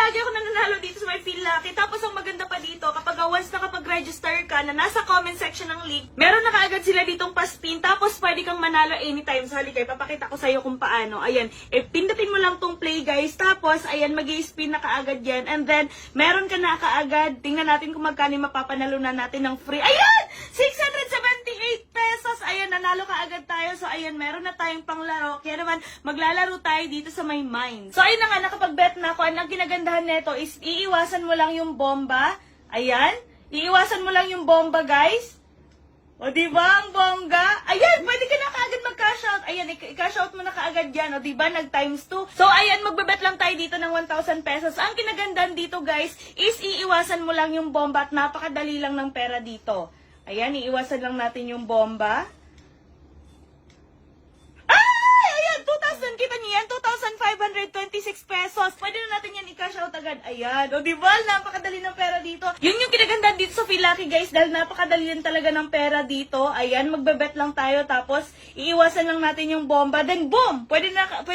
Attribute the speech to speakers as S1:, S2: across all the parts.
S1: lagi ako nananalo dito sa may Feel Lucky. Tapos ang maganda pa dito, kapag once nakapag-register ka na nasa comment section ng link, meron na kaagad sila ditong pa-spin. Tapos pwede kang manalo anytime. So halika, ipapakita ko sa'yo kung paano. Ayan, pindutin mo lang tong play guys. Tapos, ayan, mag-i-spin na kaagad yan. And then, meron ka na kaagad. Tingnan natin kung magkano mapapanalo na natin ng free. Ayan! 678 pesos! Ayan, nanalo kaagad tayo. So, ayan, meron na tayong panglaro. Kaya naman, maglalaro tayo dito sa may mines. So, ayun na nga, nakapag-bet na ako. Ang ginagandahan nito is, iiwasan mo lang yung bomba. Ayan. Iiwasan mo lang yung bomba, guys. O, diba? Ang bongga. Ayan, pwede ka na kaagad mag-cash out. Ayan, i-cash out mo na kaagad yan. O, diba? Nag-times 2. So, ayan, magbebet lang tayo dito ng 1,000 pesos. Ang kinagandaan dito, guys, is iiwasan mo lang yung bomba at napakadali lang ng pera dito. Ayan, iiwasan lang natin yung bomba. Ay! Ayan, 2,000. Kita niyo yan? 2,526 pesos. Pwede na natin yan i-cash out agad. Ayan. O, diba? Napakadali ng pera dito. Yun yung kinagandaan dito sa Feel Lucky, guys. Dahil napakadali yan talaga ng pera dito. Ayan, magbebet lang tayo. Tapos, iiwasan lang natin yung bomba. Then, boom! Pwede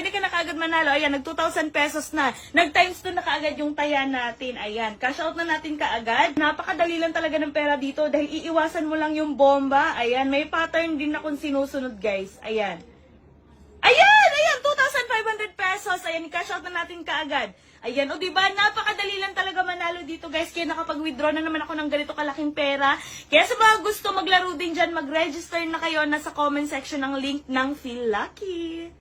S1: ka na kaagad manalo. Ayan, nag 2,000 pesos na. Nag-times 2 na kaagad yung taya natin. Ayan, cash out na natin kaagad. Napakadali lang talaga ng pera dito. Dahil iiwasan mo lang yung bomba. Ayan, may pattern din na kung sinusunod, guys. Ayan. Ayan, 2,500 pesos. Ayan, i-cash out na natin kaagad. Ayan, o diba, napakadali lang talaga manalo dito, guys. Kaya nakapag-withdraw na naman ako ng ganito kalaking pera. Kaya sa mga gusto maglaro din dyan, mag-register na kayo. Nasa comment section ng link ng Feel Lucky.